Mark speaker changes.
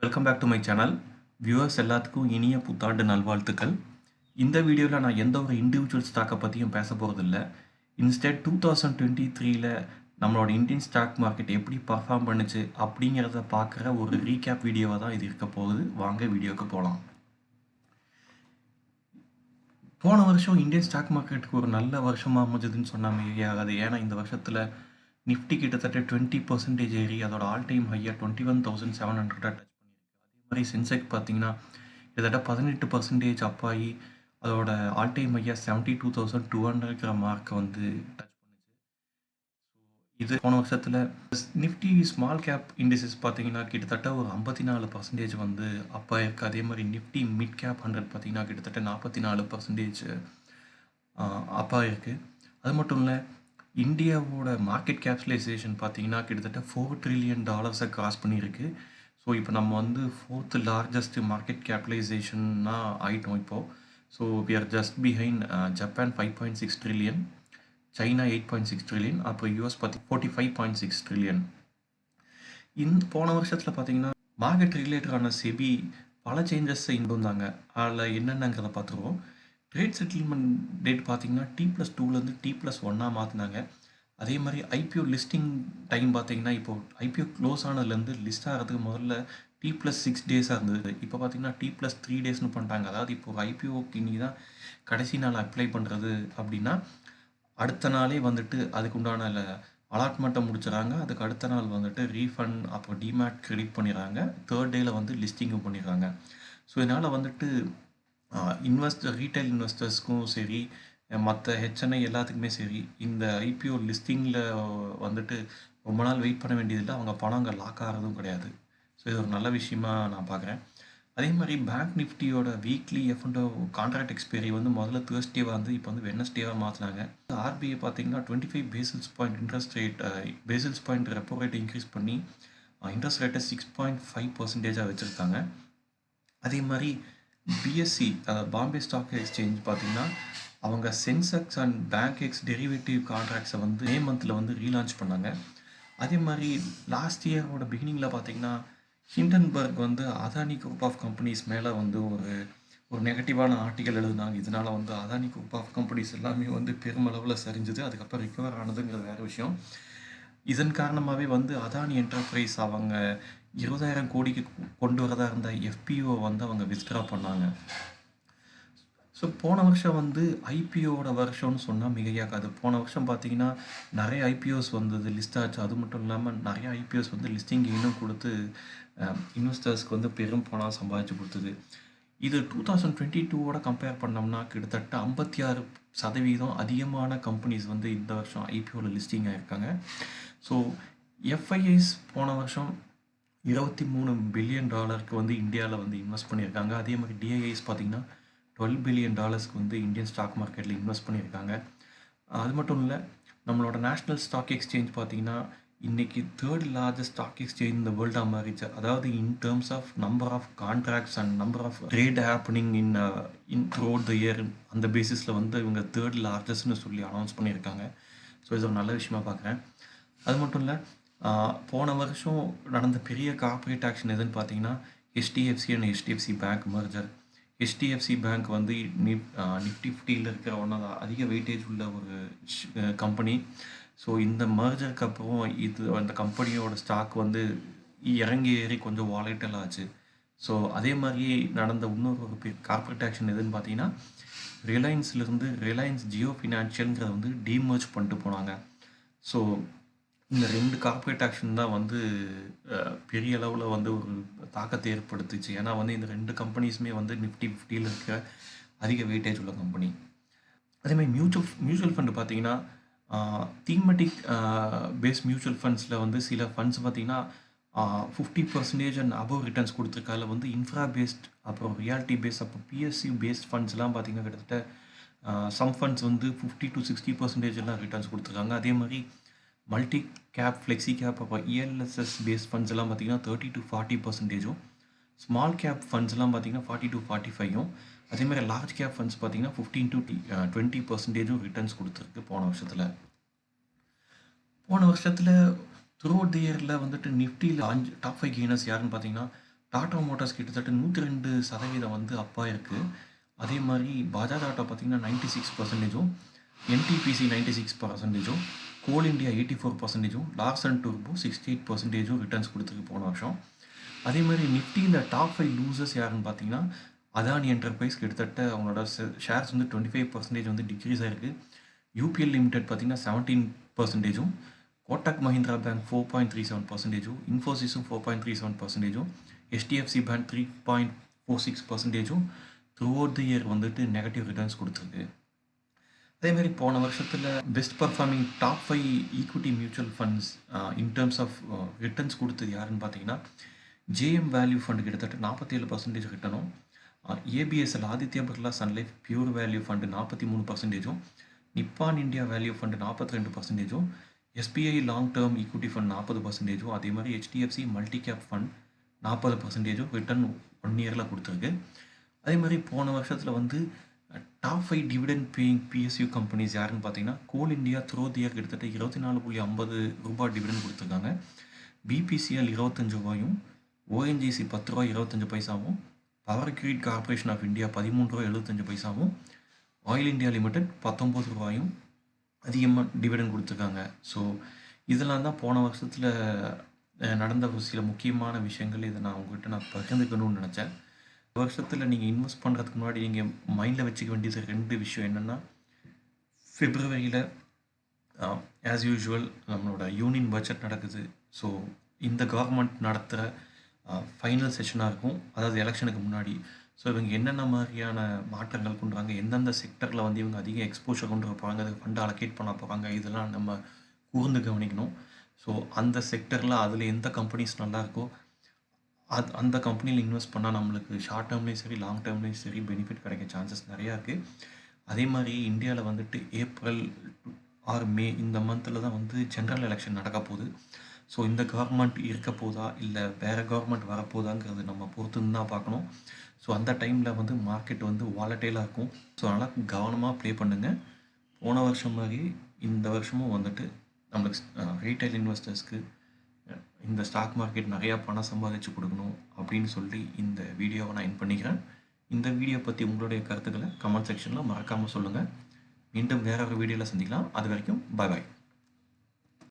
Speaker 1: Welcome back to my channel. Viewers எல்லாத்துக்கும் இனிய புத்தாண்டு நல்வாழ்த்துக்கள். இந்த வீடியோவில் நான் எந்த ஒரு இண்டிவிஜுவல் ஸ்டாக்கை பற்றியும் பேச போகிறதில்ல. இன்ஸ்டெட் 2023ல் நம்மளோட இந்தியன் ஸ்டாக் மார்க்கெட் எப்படி பர்ஃபார்ம் பண்ணுச்சு அப்படிங்கிறத பார்க்குற ஒரு ரீகேப் வீடியோவாக தான் இது இருக்க போகுது. வாங்க வீடியோவுக்கு போகலாம். போன வருஷம் இந்தியன் ஸ்டாக் மார்க்கெட்டுக்கு ஒரு நல்ல வருஷமாக அமைஞ்சதுன்னு சொன்னால் மிகையாகாது. ஏன்னா இந்த வருஷத்தில் நிஃப்டி கிட்டத்தட்ட 20% ஏறி அதோட ஆல் டைம் ஹையாக 21,700 டச் பண்ணியிருக்கு. அதே மாதிரி சென்செக்ஸ் பார்த்தீங்கன்னா கிட்டத்தட்ட 18% அப் ஆகி அதோட ஆல் டைம் ஹையாக 72,200 மார்க்கை வந்து டச் பண்ணுச்சு. இது போன வருஷத்தில் நிஃப்டி ஸ்மால் கேப் இண்டிசஸ் பார்த்தீங்கன்னா கிட்டத்தட்ட ஒரு 54% வந்து அப் ஆயிருக்கு. அதே மாதிரி நிஃப்டி மிட் கேப் 100 பார்த்தீங்கன்னா கிட்டத்தட்ட 44% அப் ஆயிருக்கு. அது மட்டும் இல்லை, இந்தியாவோட மார்க்கெட் கேபிட்டலைசேஷன் பார்த்தீங்கன்னா கிட்டத்தட்ட $4 ட்ரில்லியன் கிராஸ் பண்ணியிருக்கு. ஸோ இப்போ நம்ம வந்து 4th லார்ஜஸ்ட் மார்க்கெட் கேபிட்டலைசேஷன்னா ஆகிட்டோம் இப்போது. So we are just behind Japan 5.6 trillion, China 8.6 trillion, அப்புறம் யூஎஸ் 45.6 ட்ரில்லியன். போன வருஷத்தில் பார்த்தீங்கன்னா மார்க்கெட் ரிலேட்டடான செபி பல சேஞ்சஸை இண்டு வந்தாங்க. அதில் என்னென்னங்கிறத பார்த்துருவோம். ட்ரேட் செட்டில்மெண்ட் டேட் பார்த்தீங்கன்னா T+2லேருந்து T+1 மாற்றினாங்க. அதே மாதிரி ஐபிஓ லிஸ்டிங் டைம் பார்த்தீங்கன்னா இப்போது ஐபிஓ க்ளோஸ் ஆனதுலேருந்து லிஸ்ட் ஆகிறதுக்கு முதல்ல T+6 டேஸாக இருந்தது. இப்போ பார்த்தீங்கன்னா T+3 டேஸ்னு பண்ணிட்டாங்க. அதாவது இப்போ ஐபிஓக்கு இன்றைக்கி தான் கடைசி நாள் அப்ளை பண்ணுறது அப்படின்னா அடுத்த நாளே வந்துட்டு அதுக்கு உண்டான அலாட்மெண்ட்டை முடிச்சுறாங்க. அதுக்கு அடுத்த நாள் வந்துட்டு ரீஃபண்ட் அப்புறம் டிமேட் கிரெடிட் பண்ணிடுறாங்க. 3rd டேயில் வந்து லிஸ்டிங்கும் பண்ணிடுறாங்க. ஸோ இதனால் வந்துட்டு ரீட்டைல் இன்வெஸ்டர்ஸ்க்கும் சரி, மற்ற ஹெச்என்ஐ எல்லாத்துக்குமே சரி, இந்த ஐபிஓ லிஸ்டிங்கில் வந்துட்டு ரொம்ப நாள் வெயிட் பண்ண வேண்டியதில்லை. அவங்க பணம் அங்கே லாக் ஆகிறதும் கிடையாது. ஸோ இது ஒரு நல்ல விஷயமா நான் பார்க்குறேன். அதே மாதிரி பேங்க் நிஃப்டியோட வீக்லி எஃப்என்டோ கான்ட்ராக்ட் எக்ஸ்பைரி வந்து முதல்ல தேர்ஸ்டேவாக வந்து இப்போ வந்து வெட்னஸ்டேவாக மாற்றினாங்க. ஆர்பிஐ பார்த்தீங்கன்னா 25 basis point interest rate basis point repo rate increase பண்ணி இன்ட்ரெஸ்ட் ரேட்டை 6.5% வச்சுருக்காங்க. அதே மாதிரி பிஎஸ்சி பாம்பே ஸ்டாக் எக்ஸ்சேஞ்ச் பார்த்தீங்கன்னா அவங்க Sensex and Bankex derivative கான்ட்ராக்ட்ஸை வந்து மே மந்தில் வந்து ரீலான்ச் பண்ணாங்க. அதே மாதிரி லாஸ்ட் இயரோட பிகினிங்கில் பார்த்தீங்கன்னா ஹிண்டன்பர்க் வந்து அதானி குரூப் ஆஃப் கம்பெனிஸ் மேலே வந்து ஒரு நெகட்டிவான ஆர்டிக்கல் எழுதினாங்க. இதனால் வந்து அதானி குரூப் ஆஃப் கம்பெனிஸ் எல்லாமே வந்து பெருமளவில் சரிஞ்சுது. அதுக்கப்புறம் ரிகவர் ஆனதுங்கிறது வேறு விஷயம். இதன் காரணமாகவே வந்து அதானி என்டர்பிரைஸ் அவங்க 20,000 கோடிக்கு கொண்டு வரதா இருந்த எஃபிஓ வந்து அவங்க வித்ட்ரா பண்ணாங்க. ஸோ போன வருஷம் வந்து ஐபிஓட வருஷம்னு சொன்னால் மிகையாகாது. போன வருஷம் பார்த்தீங்கன்னா நிறைய ஐபிஓஸ் வந்தது, லிஸ்ட் ஆச்சு. அது மட்டும் இல்லாமல் நிறைய ஐபிஓஸ் வந்து லிஸ்டிங் இன்னும் கொடுத்து இன்வெஸ்டர்ஸ்க்கு வந்து பெரும் பணம் சம்பாதிச்சு கொடுத்தது. இது 2022ஓட கம்பேர் பண்ணோம்னா கிட்டத்தட்ட 56% அதிகமான கம்பெனிஸ் வந்து இந்த வருஷம் ஐபிஓவில் லிஸ்டிங் ஆகிருக்காங்க. ஸோ எஃப்ஐஐஸ் போன வருஷம் $23 பில்லியன் வந்து இந்தியாவில் வந்து இன்வெஸ்ட் பண்ணியிருக்காங்க. அதே மாதிரி டிஐஐஸ் பார்த்தீங்கன்னா $12 பில்லியன் வந்து இந்தியன் ஸ்டாக் மார்க்கெட்டில் இன்வெஸ்ட் பண்ணியிருக்காங்க. அது மட்டும் இல்லை, நம்மளோட நேஷ்னல் ஸ்டாக் எக்ஸ்சேஞ்ச் பார்த்தீங்கன்னா இன்றைக்கி 3rd லார்ஜஸ்ட் ஸ்டாக் எக்ஸ்சேஞ்ச் இந்த வேர்ல்டாக மாறிச்சு. அதாவது in terms of number of contracts and number of trade happening in throughout the year, அந்த பேசிஸில் வந்து இவங்க 3rd லார்ஜஸ்ட்னு சொல்லி அனௌன்ஸ் பண்ணியிருக்காங்க. ஸோ இது ஒரு நல்ல விஷயமா பார்க்குறேன். அது மட்டும் இல்லை, போன வருஷம் நடந்த பெரிய கார்பரேட் ஆக்ஷன் எதுன்னு பார்த்தீங்கன்னா HDFC and HDFC bank merger. HDFC bank வந்து நிஃப்டி 50யில் இருக்கிற ஒன்றா அதிக வெயிட்டேஜ் உள்ள ஒரு கம்பெனி. ஸோ இந்த மர்ஜருக்கு அப்புறம் அந்த கம்பெனியோட ஸ்டாக் வந்து இறங்கி ஏறி கொஞ்சம் வாலடைல் ஆச்சு. ஸோ அதே மாதிரி நடந்த இன்னொரு கார்பரேட் ஆக்ஷன் எதுன்னு பார்த்தீங்கன்னா ரிலையன்ஸ்லேருந்து ரிலையன்ஸ் ஜியோ ஃபினான்ஷியல்ங்கிறத வந்து டீமர்ஜ் பண்ணிட்டு போனாங்க. ஸோ இந்த 2 கார்பரேட் ஆக்ஷன் தான் வந்து பெரிய அளவில் வந்து ஒரு தாக்கத்தை ஏற்படுத்துச்சு. ஏன்னா வந்து இந்த 2 கம்பெனிஸுமே வந்து நிஃப்டி 50யில் இருக்கிற அதிக வெயிட்டேஜ் உள்ள கம்பெனி. அதேமாதிரி மியூச்சுவல் ஃபண்டு பார்த்தீங்கன்னா தீமெட்டிக் பேஸ் மியூச்சுவல் ஃபண்ட்ஸில் வந்து சில ஃபண்ட்ஸ் பார்த்தீங்கன்னா 50% அண்ட் அபவ் ரிட்டர்ன்ஸ் கொடுத்துருக்கு. அதில் வந்து இன்ஃப்ரா பேஸ்ட், அப்புறம் ரியாலிட்டி பேஸ்ட், அப்புறம் பிஎஸ்சி பேஸ்ட் ஃபண்ட்ஸ்லாம் பார்த்தீங்கன்னா கிட்டத்தட்ட சம் ஃபண்ட்ஸ் வந்து 50 to 60% எல்லாம் ரிட்டர்ன்ஸ் கொடுத்துருக்காங்க. அதே மாதிரி மல்டி கேப், ஃப்ளெக்ஸி கேப், அப்போ ELSS பேஸ்ட் ஃபண்ட்ஸ் எல்லாம் பார்த்தீங்கன்னா 30 to 40%, ஸ்மால் கேப் ஃபண்ட்ஸ் எல்லாம் பார்த்தீங்கன்னா 40 to 45, அதே மாதிரி லார்ஜ் கேப் ஃபண்ட்ஸ் பார்த்தீங்கன்னா 15 to 20% ரிட்டர்ன்ஸ் கொடுத்துருக்கு போன வருஷத்தில். த்ரூ அவுட் தி இயரில் வந்துட்டு நிஃப்டியில் டாப் 5 கெய்னர்ஸ் யாருன்னு பார்த்தீங்கன்னா டாடா மோட்டார்ஸ் கிட்டத்தட்ட 102% வந்து அப்பா இருக்கு. அதே மாரி பஜாஜ் ஆட்டோ பார்த்தீங்கன்னா 96%, என்டிபிசி 96%, கோல் இண்டியா 84%, லார்சன் டர்போ 68% ரிட்டர்ன்ஸ் கொடுத்துருக்கு போன வருஷம். அதே மாதிரி நிஃப்டி இந்த டாப் 5 லூசர்ஸ் யாருன்னு பார்த்தீங்கன்னா அதானி என்டர்பிரைஸ் கிட்டத்தட்ட அவங்களோட ஷேர்ஸ் வந்து 25% வந்து டிக்ரீஸ் ஆயிருக்கு. யூபிஎல் லிமிடெட் பார்த்தீங்கன்னா 17%, கோட்டக் மஹிந்திரா பேங்க் 4.37%, இன்ஃபோசிஸும் 4.37%, HDFC bank 3.46% throughout the year வந்துட்டு நெகட்டிவ் ரிட்டர்ன்ஸ் கொடுத்துருக்கு. அதேமாரி போன வருஷத்தில் best performing top 5 equity mutual funds in terms of returns கொடுத்தது யாருன்னு பார்த்தீங்கன்னா ஜேஎம் வேல்யூ ஃபண்டு கிட்டத்தட்ட 47% ரிட்டனும், ABSL Aditya Birla sun life pure value fund 43%, Nippon India value fund 42%, SBI long term equity fund 40%, அதே மாதிரி HDFC multi cap fund 40% return 1 இயரில் கொடுத்துருக்கு. அதே மாதிரி போன வருஷத்தில் வந்து top 5 dividend paying PSU companies யாருன்னு பார்த்தீங்கன்னா கோல் இண்டியா த்ரூ தி இயர் கிட்டத்தட்ட 24.50 ரூபாய் டிவிடெண்ட் கொடுத்துருக்காங்க. பிபிசிஎல் 25 ரூபாயும், ஓஎன்ஜிசி 10 ரூபாய் 25 பைசாவும், power grid corporation of India 13 ரூபாய் 75 பைசாவும், ஆயில் இந்தியா லிமிடெட் 19 ரூபாயும் அதிகமாக டிவிடெண்ட் கொடுத்துருக்காங்க. ஸோ இதெல்லாம் தான் போன வருஷத்தில் நடந்த சில முக்கியமான விஷயங்கள். இதை நான் உங்கள்கிட்ட பகிர்ந்துக்கணும்னு நினச்சேன். வருஷத்தில் நீங்கள் இன்வெஸ்ட் பண்ணுறதுக்கு முன்னாடி நீங்கள் மைண்டில் வச்சுக்க வேண்டியது 2 விஷயம் என்னென்னா, பிப்ரவரியில் ஆஸ் யூஷுவல் நம்மளோட யூனியன் பட்ஜெட் நடக்குது. ஸோ இந்த கவர்மெண்ட் நடத்துகிற ஃபைனல் செஷனாக இருக்கும், அதாவது எலெக்ஷனுக்கு முன்னாடி. ஸோ இவங்க என்னென்ன மாதிரியான மாற்றங்கள் கொண்டு வராங்க, எந்தெந்த செக்டரில் வந்து இவங்க அதிக எக்ஸ்போஷர் கொண்டு வைப்பாங்க, அதுக்கு ஃபண்டு அலோகேட் பண்ண போகிறாங்க, இதெல்லாம் நம்ம கூர்ந்து கவனிக்கணும். ஸோ அந்த செக்டரில் அதில் எந்த கம்பெனிஸ் நல்லாயிருக்கோ அந்த கம்பெனியில் இன்வெஸ்ட் பண்ணால் நம்மளுக்கு ஷார்ட் டேர்ம்லேயும் சரி லாங் டேர்ம்லேயும் சரி பெனிஃபிட் கிடைக்க சான்சஸ் நிறையா இருக்குது. அதே மாதிரி இந்தியாவில் வந்துட்டு ஏப்ரல் ஆர் மே இந்த மந்தில் தான் வந்து ஜென்ரல் எலெக்ஷன் நடக்க போகுது. ஸோ இந்த கவர்மெண்ட் இருக்க போதா இல்லை வேறு கவர்மெண்ட் வரப்போதாங்கிறது நம்ம பொறுத்துன்னு தான் பார்க்கணும். ஸோ அந்த டைமில் வந்து மார்க்கெட் வந்து வாலட்டைலாக இருக்கும். ஸோ அதனால் கவனமாக ப்ளே பண்ணுங்கள். போன வருஷம் மாதிரி இந்த வருஷமும் வந்துட்டு நம்மளுக்கு ரீட்டைல் இன்வெஸ்டர்ஸ்க்கு இந்த ஸ்டாக் மார்க்கெட் நிறையா பணம் சம்பாதிச்சு கொடுக்கணும் அப்படின்னு சொல்லி இந்த வீடியோவை நான் எண்ட் பண்ணிக்கிறேன். இந்த வீடியோ பற்றி உங்களுடைய கருத்துக்களை கமெண்ட் செக்ஷனில் மறக்காமல் சொல்லுங்கள். மீண்டும் வேற ஒரு வீடியோவில் சந்திக்கலாம். அது வரைக்கும் பாய் பாய்.